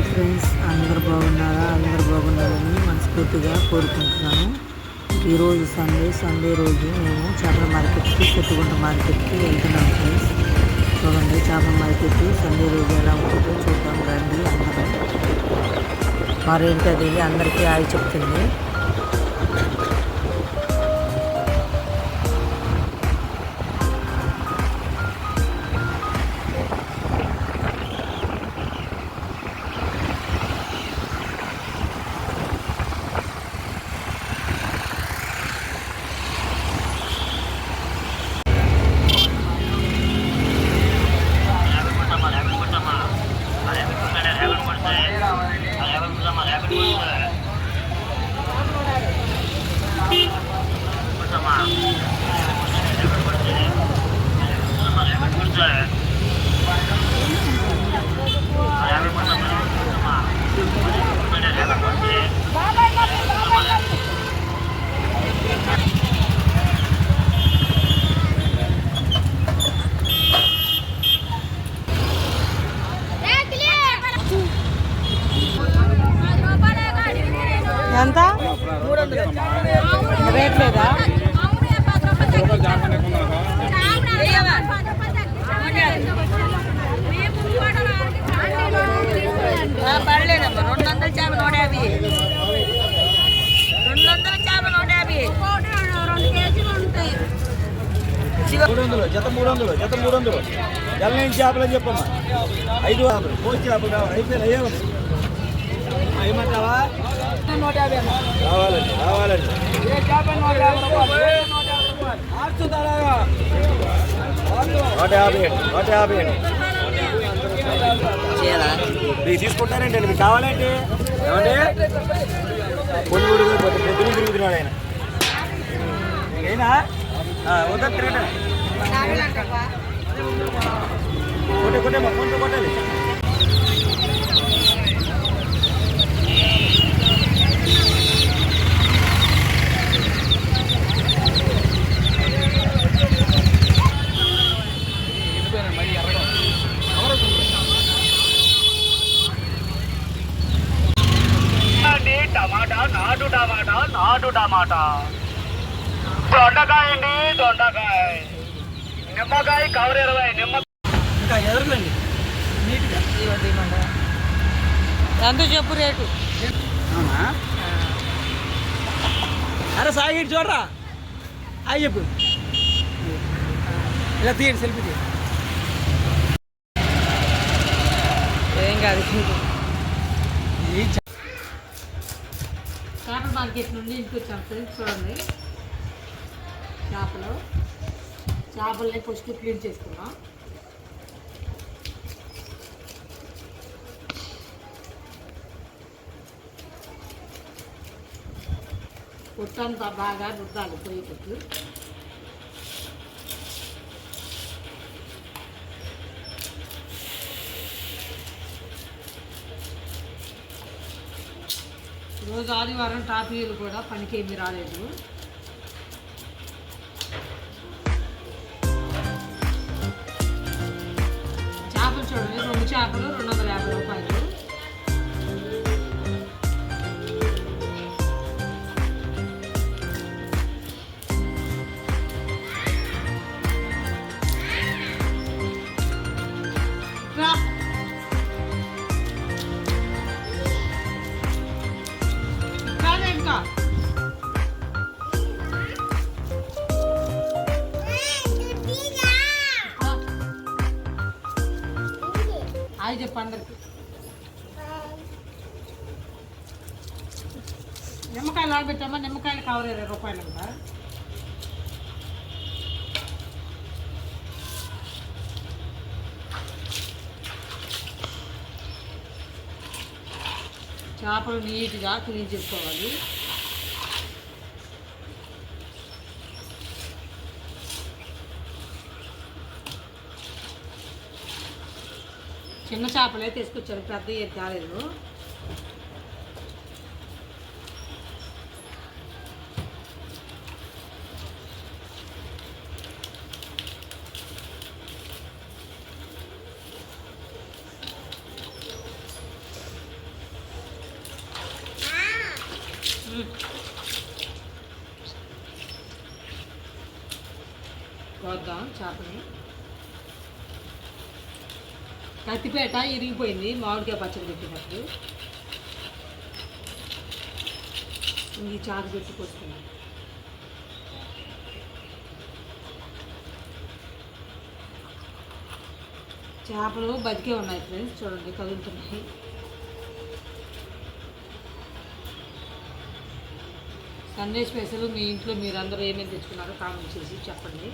Hi friends, అందరు బాగున్నారా? అందరు బాగున్నారని మనస్ఫూర్తిగా కోరుకుంటున్నాను. ఈరోజు సండే రోజు మేము చేపల మార్కెట్కి, కొత్తగుంట మార్కెట్కి వెళ్తున్నాం ఫ్రెండ్స్. చూడండి, చేపల మార్కెట్ సండే రోజు ఎలా ఉంటుందో చూద్దాం రండి. అందరం మరేంటి అది అందరికీ హాయ్ చెప్తుంది. ఎంత రేట్ లేదా? పడలేదమ్మా, 200 చేప 150, 200 చేప 150, 300 జత 300 జత 300 ఎల్లని చేపలు అని చెప్పమ్మా. 5 చేపలు పోస్ట్ చేపలు కావాలి. అయిపోయినా ఏమంటావా? 150 రావాలండి రావాలండి. 150 మీరు తీసుకుంటారండి. మీకు కావాలండి ఏమంటే పొద్దున తిరుగుతున్నాడు ఆయన. అయినా వద్ద తిరగండి. కొట్టేమ్మా, కొంచెం కొట్టాలి. టమాటా, నాటు టమాటా, దొండకాయ అండి, దొండకాయ, నిమ్మకాయ కవర్ 20, నిమ్మకాయ ఎదురులండి నీట్గా. ఎంత చెప్పు రేటు? అరే సాయి చూడరా, అవి చెప్పు. ఇలా తీయండి, సెల్ఫీ తీయండి. ఏం కాదు. చేపల మార్కెట్ నుండి ఇంటికి వచ్చాం ఫ్రెండ్స్. చూడండి, చేపల్ని ఫస్ట్ క్లీన్ చేసుకున్నాం. పొట్టంతా బాగా రుద్దాలి పొయ్యి పెట్టి. రోజు ఆదివారం టాపీలు కూడా పనికి ఏమీ రాలేదు. చేపలు చూడండి, 2 చేపలు 250 రూపాయలు. అది చెప్పు అందరికి. నిమ్మకాయలు ఆడబెట్టామా? నిమ్మకాయలు కవర్ 20 రూపాయలు కదా. చేపలు నీట్గా క్లీన్ చేసుకోవాలి. చిన్న చేపలే తీసుకొచ్చారు, పెద్ద ఏది కాలేదు. కోద్దాం చేపని. కత్తిపేట ఇరిగిపోయింది మామిడికాయ పచ్చడి పెట్టినప్పుడు. ఈ చాకు పెట్టి కోసుకున్నాం. చేపలు బతికే ఉన్నాయి ఫ్రెండ్స్, చూడండి కదులుతున్నాయి. సండే స్పెషల్ మీ ఇంట్లో మీరందరూ ఏమేమి తెచ్చుకున్నారో కామెంట్ చేసి చెప్పండి.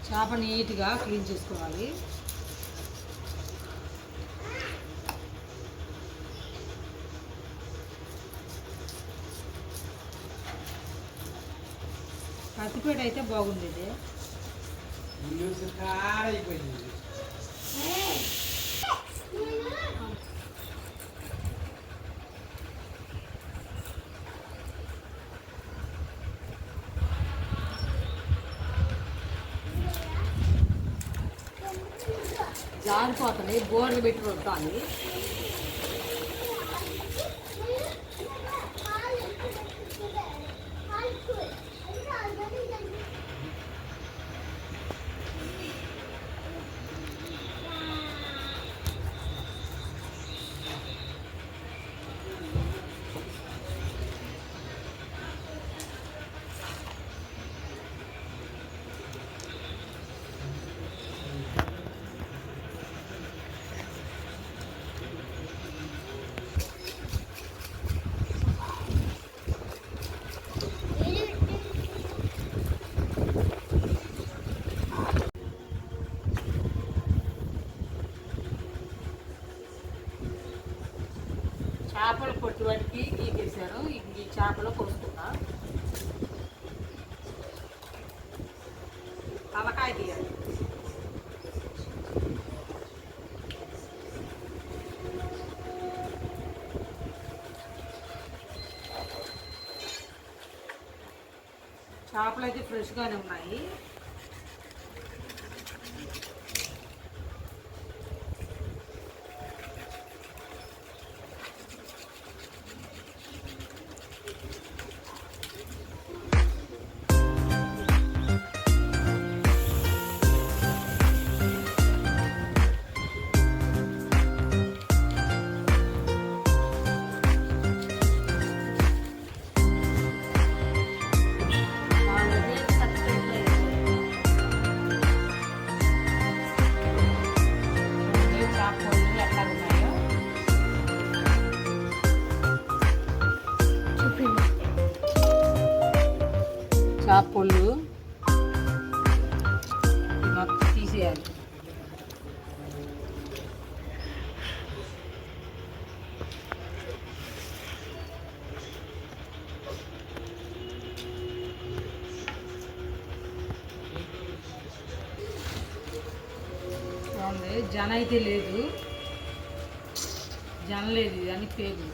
చేప నీట్గా క్లీన్ చేసుకోవాలి. కత్తిపేట అయితే బాగుండేది. జారిపోతుంది, బోర్డు పెట్టి రుద్దాలి. చేపలు పొట్టు వాటికి గీకేసారు. ఈ చేపలు కోసుకున్నా. తలకాయ తీయాలి. చేపలు అయితే ఫ్రెష్గానే ఉన్నాయి. చేపలు మొత్తం తీసేయాలి. జన అయితే లేదు, జన లేదు, ఇది అని పేరు.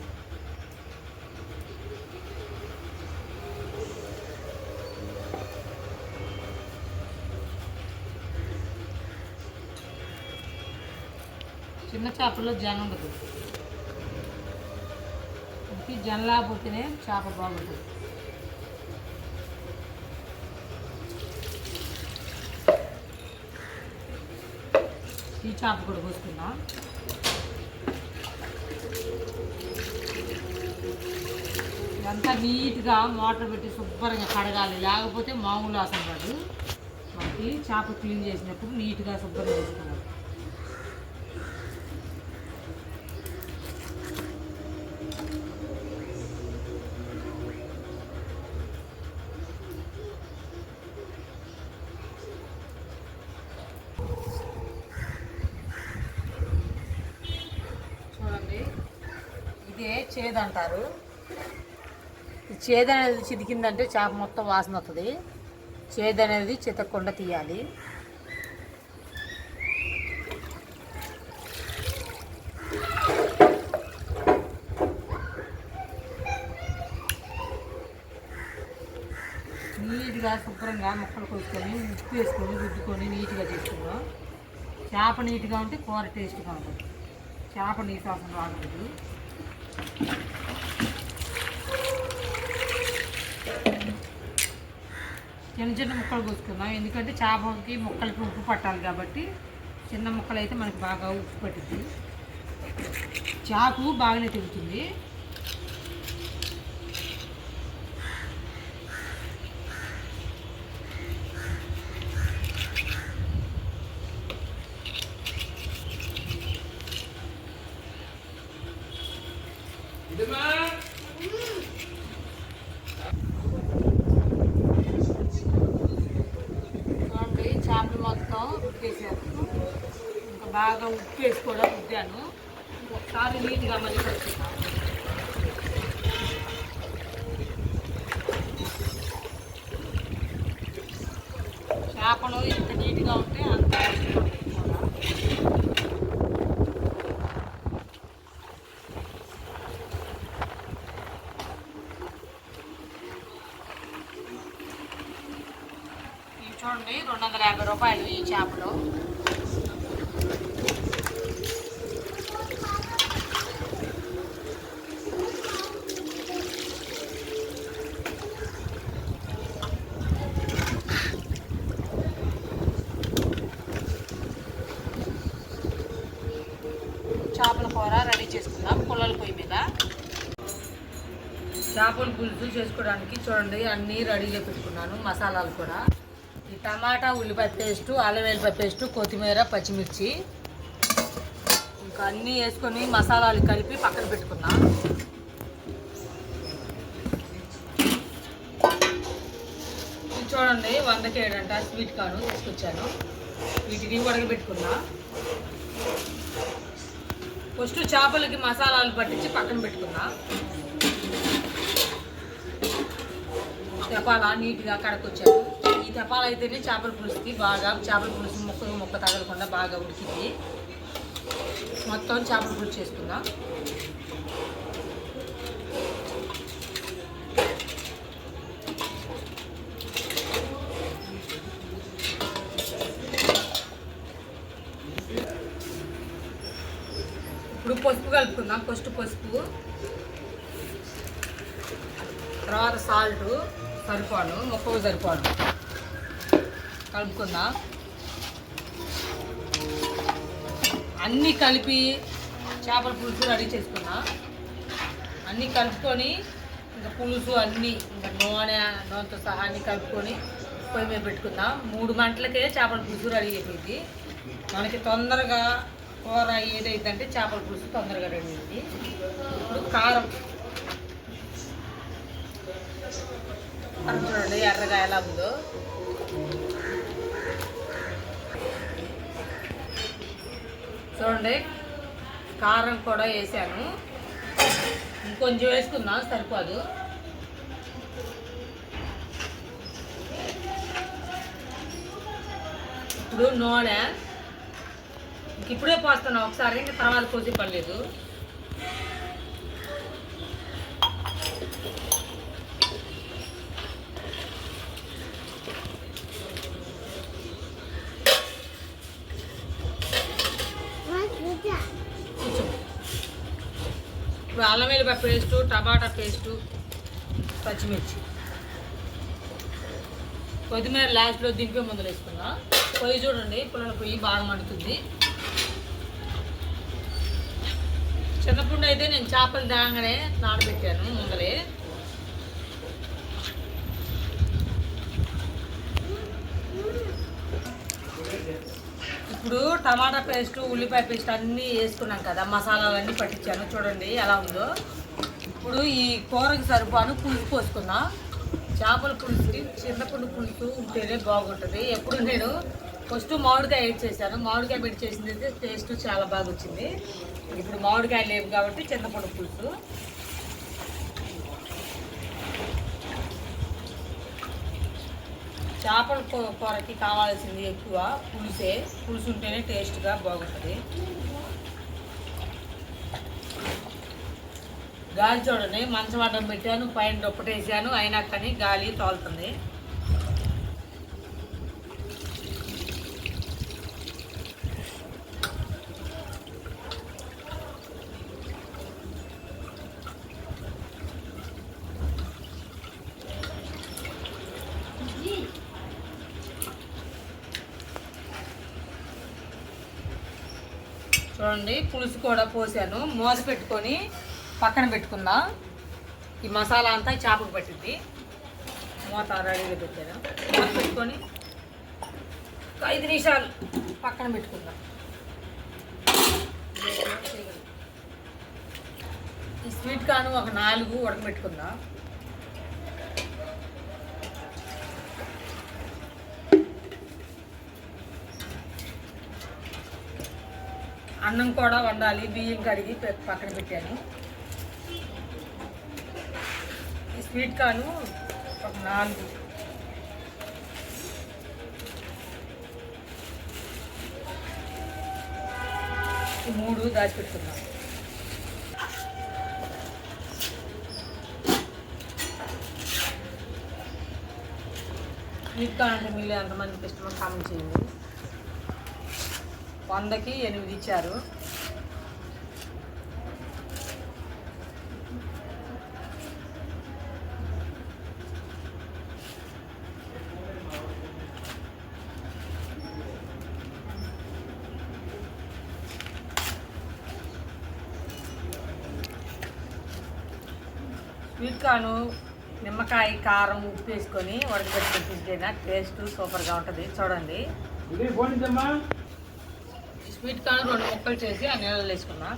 చిన్న చేపల్లో జన ఉండదు. ఇది జన లేకపోతేనే చేప బాగుంటుంది. ఈ చేప కూడా పోసుకుందాం. ఇదంతా నీట్గా మోటార్ పెట్టి శుభ్రంగా కడగాలి, లేకపోతే మామూలు వాసన రాదు. మనకి చేప క్లీన్ చేసినప్పుడు నీట్గా శుభ్రంగా చేసుకోవాలి. ఇదే చేదు అంటారు. ఈ చేదు అనేది చితికిందంటే చేప మొత్తం వాసన వస్తుంది. చేదు అనేది చితకకుండా తీయాలి. నీట్గా శుభ్రంగా ముక్కలు కోసుకొని ఉప్పు వేసుకొని రుద్దుకొని నీట్గా చేసుకుందాం. చేప నీట్గా ఉంటే కూర టేస్ట్గా ఉంటుంది. చేప నీటి వాసన రాకూడదు. చిన్న చిన్న ముక్కలు కోసుకుందాం, ఎందుకంటే చేపకి ముక్కలకి ఉప్పు పట్టాలి కాబట్టి చిన్న ముక్కలు అయితే మనకి బాగా ఉప్పు పట్టింది. చేప బాగానే తిరుగుతుంది. చూడండి చేపలు మొత్తం ఉడికేసాను. ఇంకా బాగా ఉప్పు వేసి కూడా ఉద్దాను. ఒకసారి నీట్గా మళ్ళీ కలుపుతాను. చేపలు ఎంత నీట్గా ఉంటే అంత చూడండి 250 రూపాయలు ఈ చేపలు. చేపల కూర రెడీ చేసుకుందాం పుల్లల పొయ్యి మీద. చేపల పులుసు చేసుకోవడానికి చూడండి అన్నీ రెడీగా పెట్టుకున్నాను. మసాలాలు కూడా ఈ టమాటా, ఉల్లిపాయ పేస్టు, అల్లం వెల్లిపాయ పేస్టు, కొత్తిమీర, పచ్చిమిర్చి ఇంకా అన్నీ వేసుకొని మసాలాలు కలిపి పక్కన పెట్టుకున్నా. ఇది చూడండి 100 కేడంట స్వీట్ కార్న్ తీసుకొచ్చాను. వీటిని ఉడకబెట్టుకున్నా. ఫస్ట్ చేపలకి మసాలాలు పట్టించి పక్కన పెట్టుకున్నా. తెపాల నీట్గా కడకొచ్చాను. ఈ తెపాల అయితేనే చేపల పులుసుకి బాగా చేపల పులుసు ముక్క తగలకుండా బాగా ఉడికింది. మొత్తం చేపల పులుసు చేసుకుందాం. ఇప్పుడు పసుపు కలుపుకుందాం. ఫస్ట్ పసుపు, తర్వాత సాల్ట్ సరిపోను, ముక్కకు సరిపోను కలుపుకుందాం. అన్నీ కలిపి చేపల పులుసు రెడీ చేసుకున్నా. అన్నీ కలుపుకొని ఇంకా పులుసు అన్నీ ఇంకా నూనెతో సహా అన్నీ కలుపుకొని పొయ్యి మీద పెట్టుకుందాం. 3 గంటలకే చేపల పులుసు రెడీ అయిపోయింది. మనకి తొందరగా కూర ఏదైతుందంటే చేపల పులుసు తొందరగా రెడీ అయింది. ఇప్పుడు కారం చూడండి ఎర్రగా ఎలా ఉందో. చూడండి కారం కూడా వేసాను. ఇంకొంచెం వేసుకుందాం, సరిపోదు. ఇప్పుడు నూనె ఇప్పుడే పోస్తున్నా ఒకసారి, ఇంకా తర్వాత కోసి పర్లేదు. ఇప్పుడు అల్లం వెల్లిపాయ పేస్టు, టమాటా పేస్టు, పచ్చిమిర్చి, కొత్తిమీర లాస్ట్లో దింపే ముందులు వేసుకున్నా. పొయ్యి చూడండి పుల్లల పొయ్యి బాగా మండుతుంది. చిన్నప్పుడు అయితే నేను చేపలు దాగానే నానబెట్టాను ముందరే. ఇప్పుడు టమాటా పేస్ట్, ఉల్లిపాయ పేస్ట్ అన్నీ వేసుకున్నాం కదా, మసాలాలన్నీ పట్టించాను. చూడండి ఎలా ఉందో. ఇప్పుడు ఈ కూరకి సరిపోను పులుసు పోసుకున్నా. చేపల పులుసుకి చింతపండు పులుసు ఉంటేనే బాగుంటుంది. ఎప్పుడు నేను ఫస్ట్ మామిడికాయ యాడ్ చేశాను. మామిడికాయ పెట్టి చేసింది అయితే టేస్ట్ చాలా బాగా వచ్చింది. ఇప్పుడు మామిడికాయ లేవు కాబట్టి చింతపండు పులుసు. చేపల కూరకి కావాల్సింది ఎక్కువ పులుసే. పులుసు ఉంటేనే టేస్ట్గా బాగుంటుంది. గాలి చూడండి మంచం అడ్డం పెట్టాను, పైన దుప్పటేసాను, అయినా కానీ గాలి తోలుతుంది. చూడండి పులుసు కూడా పోసాను. మూత పెట్టుకొని పక్కన పెట్టుకుందాం. ఈ మసాలా అంతా చేపకు పట్టింది. మూత రెడీగా పెట్టాను. మూత పెట్టుకొని 5 నిమిషాలు పక్కన పెట్టుకుందాం. ఈ స్వీట్ కార్న్ ఒక 4 ఉడకబెట్టుకుందాం. అన్నం కూడా వండాలి. బియ్యం కడిగి పక్కన పెట్టాను. ఈ స్వీట్ కార్న్ ఒక 4 ఈ 3 దాచిపెట్టుకుందాం. స్వీట్ కార్న్ అంటే మీరు ఎంతమందికి ఇష్టమో కామెంట్ చేయండి. 100కి 8 ఇచ్చారు. స్వీట్ కార్న్ నిమ్మకాయ కారం ఉప్పు వేసుకొని ఉడకబెట్టుకుని తింటేనా టేస్ట్ సూపర్గా ఉంటుంది. చూడండి స్వీట్ కార్న్ 2 ముక్కలు చేసి ఆ నీళ్ళలో వేసుకున్నా.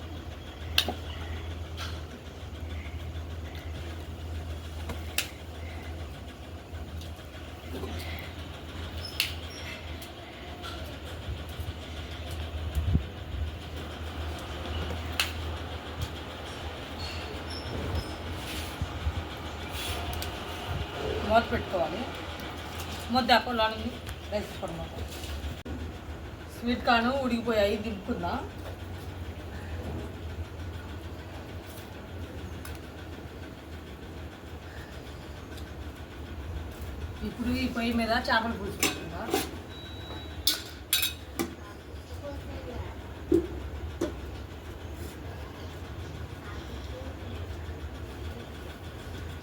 మూత పెట్టుకోవాలి. ముద్ద పొలాన్ని వేసుకోవడం. స్వీట్ కార్న్ ఉడికిపోయాయి, దింపుకుందాం. ఇప్పుడు ఈ పొయ్యి మీద చేపలు పులుసు పెట్టుకుందాం.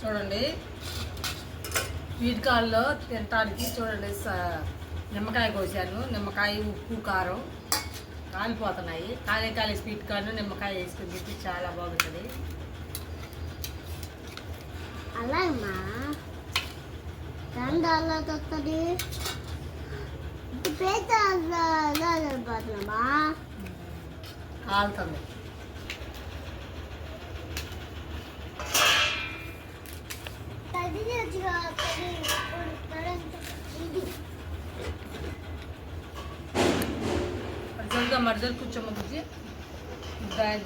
చూడండి స్వీట్ కార్న్లో తినటానికి చూడండి నిమ్మకాయ కోసాను. నిమ్మకాయ ఉప్పు కారం కాలిపోతున్నాయి. కాలే స్వీట్ కార్న్ నిమ్మకాయ వేసుకుని తింటే చాలా బాగుంటుంది. అలాగమ్మా వస్తుంది. కాలుతుంది. మర్జలు కూర్చోమ్మ బుజ్జి.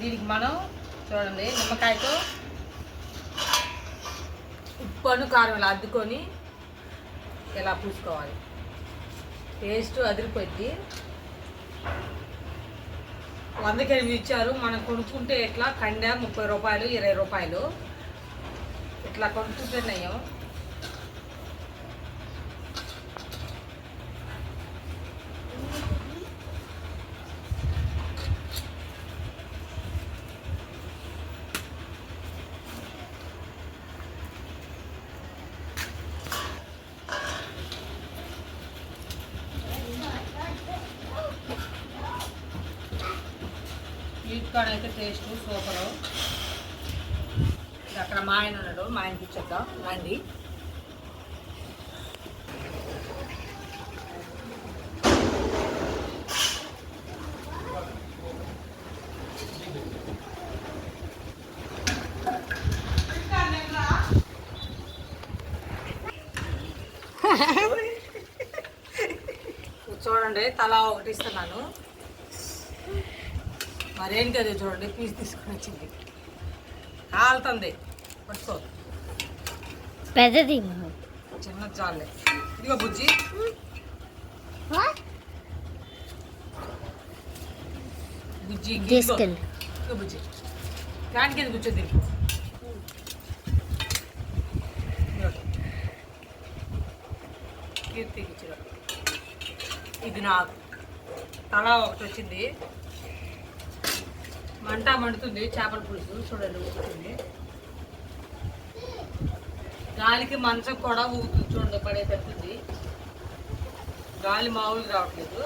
దీనికి మనం చూడండి నిమ్మకాయతో ఉప్పును కారం ఇలా అద్దుకొని ఇలా పూసుకోవాలి. టేస్ట్ అదిరిపోద్ది. 100కి 8 ఇచ్చారు. మనం కొనుక్కుంటే ఇట్లా కండ 30 రూపాయలు 20 రూపాయలు ఇట్లా కొనుక్కుంటే నయ్యం. స్వీట్ కార్న్ అయితే టేస్ట్ సూపరు. అక్కడ మా ఆయన ఉన్నాడు, మా ఆయనకి ఇచ్చేద్దాం రండి. చూడండి తలా ఒకటి ఇస్తున్నాను. మరేం కదా చూడండి పీస్ తీసుకొని వచ్చింది. కాలుతుంది పట్టుకో. పెద్దది చిన్న చాలే. ఇదిగో బుజ్జి బుజ్జి తీసుకెళ్ళి ఇదిగో బుజ్జి ఫ్యాన్ కింద కూర్చొని తిరిగి. కీర్తికి ఇచ్చిన ఇది నాకు తలా ఒకటి వచ్చింది. మంట మండుతుంది. చేపల పులుసు చూడండి ఊగుతుంది. గాలికి మంచం కూడా ఊగుతుంది. చూడండి పడేటట్టుంది. గాలి మామూలుగా రావట్లేదు.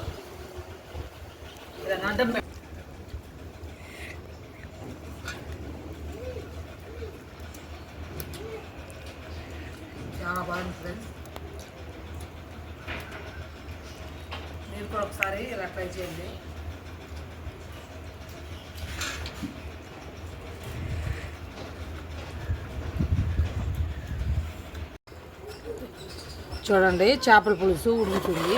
ఇలా అడ్డం చాలా బాగుంది ఫ్రెండ్స్. మీరు కూడా ఒకసారి ఇలా ట్రై చేయండి. చూడండి చేపల పులుసు ఉడుకుతుంది.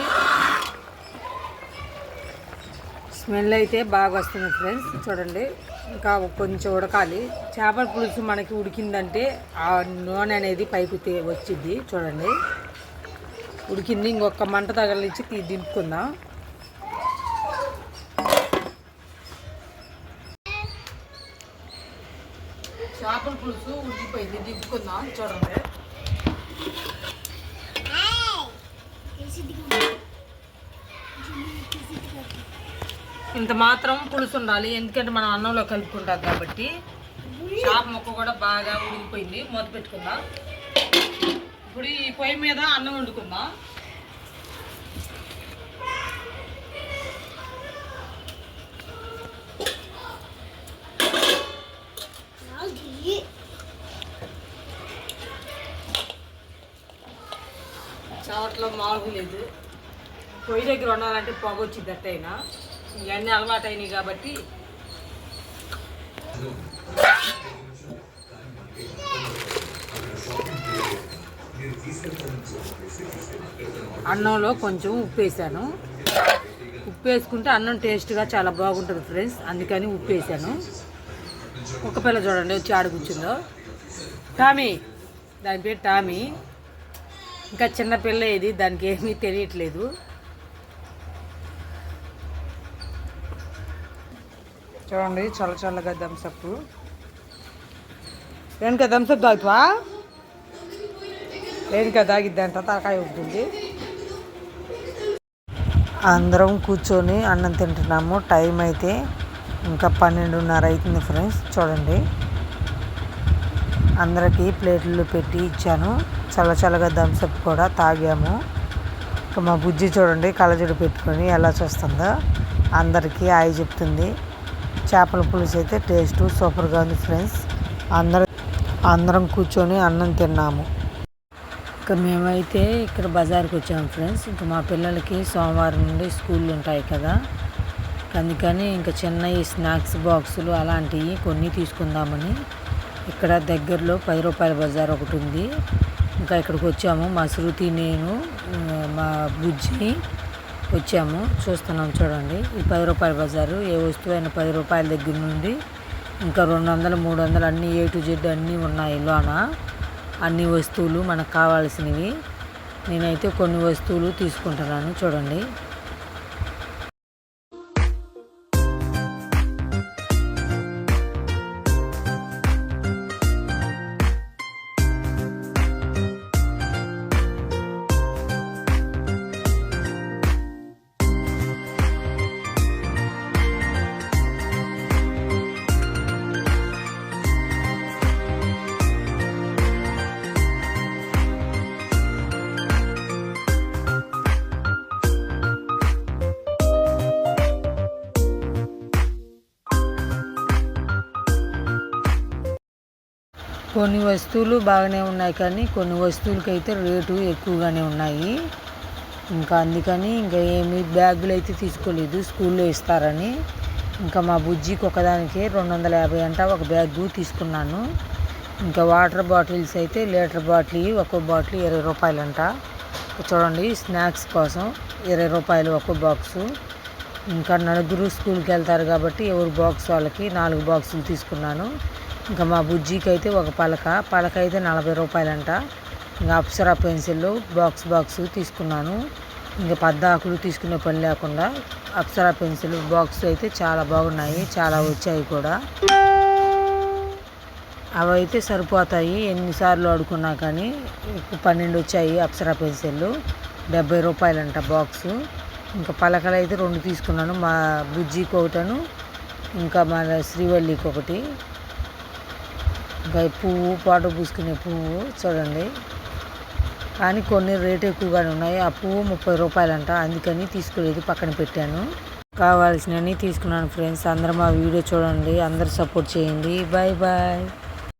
స్మెల్ అయితే బాగా వస్తుంది ఫ్రెండ్స్. చూడండి ఇంకా కొంచెం ఉడకాలి. చేపల పులుసు మనకి ఉడికిందంటే ఆ నూనె అనేది పైకి వచ్చింది. చూడండి ఉడికింది. ఇంకొక మంట తగలించి దింపుకుందాం. చేపల పులుసు ఉడికిపోయింది, దింపుకుందాం. చూడండి ఇంత మాత్రం పులుసు ఉండాలి, ఎందుకంటే మనం అన్నంలో కలుపుకుంటాం కాబట్టి. చేప ముక్క కూడా బాగా ఉడికిపోయింది. మూత పెట్టుకుందాం. ఇప్పుడు ఈ పొయ్యి మీద అన్నం వండుకుందాం. చావట్లో మామూలు లేదు. పొయ్యి దగ్గర ఉండాలంటే పొగ వచ్చింది అట్టయినా. ఇవన్నీ అలవాటు అయినాయి కాబట్టి. అన్నంలో కొంచెం ఉప్పు వేసాను. ఉప్పు వేసుకుంటే అన్నం టేస్ట్గా చాలా బాగుంటుంది ఫ్రెండ్స్, అందుకని ఉప్పు వేసాను. ఒక పిల్ల చూడండి వచ్చి ఆడ కూర్చుందో, టామీ, దాని పేరు టామీ. ఇంకా చిన్న పిల్ల ఇది, దానికి ఏమీ తెలియట్లేదు. చూడండి చల్ల చల్లగా థమ్సప్. రేణుక థమ్సప్ తాగుతావా? రేణుక తాగిద్దంట, తలకాయ ఉంటుంది. అందరం కూర్చొని అన్నం తింటున్నాము. టైం అయితే ఇంకా 12:30 అవుతుంది ఫ్రెండ్స్. చూడండి అందరికీ ప్లేట్లు పెట్టి ఇచ్చాను. చల్ల చల్లగా థమ్సప్ కూడా తాగాము. ఇంకా మా బుజ్జి చూడండి కళ్ళజోడు పెట్టుకొని ఎలా చూస్తుందో అందరికీ హాయ్ చెప్తుంది. చేపల పులుసు అయితే టేస్ట్ సూపర్గా ఉంది ఫ్రెండ్స్. అందరం కూర్చొని అన్నం తిన్నాము. ఇంకా మేమైతే ఇక్కడ బజార్కి వచ్చాము ఫ్రెండ్స్. ఇంకా మా పిల్లలకి సోమవారం నుండి స్కూళ్ళు ఉంటాయి కదా, అందుకని ఇంకా చిన్న ఈ స్నాక్స్ బాక్సులు అలాంటివి కొన్ని తీసుకుందామని ఇక్కడ దగ్గరలో 10 రూపాయల బజార్ ఒకటి ఉంది. ఇంకా ఇక్కడికి వచ్చాము. మా శృతి, నేను, మా బుజ్జి వచ్చాము. చూస్తున్నాం చూడండి ఈ 10 రూపాయల బజారు. ఏ వస్తువు అయినా 10 రూపాయల దగ్గర నుండి ఇంకా 200, 300 అన్నీ A to Z అన్నీ ఉన్నాయి లోన. అన్ని వస్తువులు మనకు కావాల్సినవి. నేనైతే కొన్ని వస్తువులు తీసుకుంటున్నాను చూడండి. కొన్ని వస్తువులు బాగానే ఉన్నాయి, కానీ కొన్ని వస్తువులకైతే రేటు ఎక్కువగానే ఉన్నాయి. ఇంకా అందుకని ఇంకా ఏమి బ్యాగులు అయితే తీసుకోలేదు, స్కూల్లో ఇస్తారని. ఇంకా మా బుజ్జికి ఒకదానికి 250 అంట ఒక బ్యాగు తీసుకున్నాను. ఇంకా వాటర్ బాటిల్స్ అయితే లీటర్ బాటిల్, ఒక్కో బాటిల్ 20 రూపాయలంట. చూడండి స్నాక్స్ కోసం 20 రూపాయలు ఒక్కో బాక్సు. ఇంకా నలుగురు స్కూల్కి వెళ్తారు కాబట్టి ఎవరు బాక్స్ వాళ్ళకి 4 బాక్సులు తీసుకున్నాను. ఇంకా మా బుజ్జికి అయితే ఒక పలక అయితే 40 రూపాయలంట. ఇంకా అప్సరా పెన్సిల్ బాక్స్ తీసుకున్నాను. ఇంకా పద్దాకులు తీసుకునే పని లేకుండా అప్సరా పెన్సిల్ బాక్స్ అయితే చాలా బాగున్నాయి, చాలా వచ్చాయి కూడా. అవి అయితే సరిపోతాయి ఎన్నిసార్లు ఆడుకున్నా కానీ. 12 వచ్చాయి అప్సరా పెన్సిల్, 70 రూపాయలంట బాక్సు. ఇంకా పలకలు అయితే 2 తీసుకున్నాను, మా బుజ్జికి ఒకటను ఇంకా మా శ్రీవల్లికి ఒకటి. ఇంకా పువ్వు పాటు పూసుకునే పువ్వు చూడండి, కానీ కొన్ని రేట్ ఎక్కువగానే ఉన్నాయి. ఆ పువ్వు 30 రూపాయలంట, అందుకని తీసుకోలేదు, పక్కన పెట్టాను. కావాల్సినవి తీసుకున్నాను ఫ్రెండ్స్. అందరూ మా వీడియో చూడండి, అందరూ సపోర్ట్ చేయండి. Bye bye.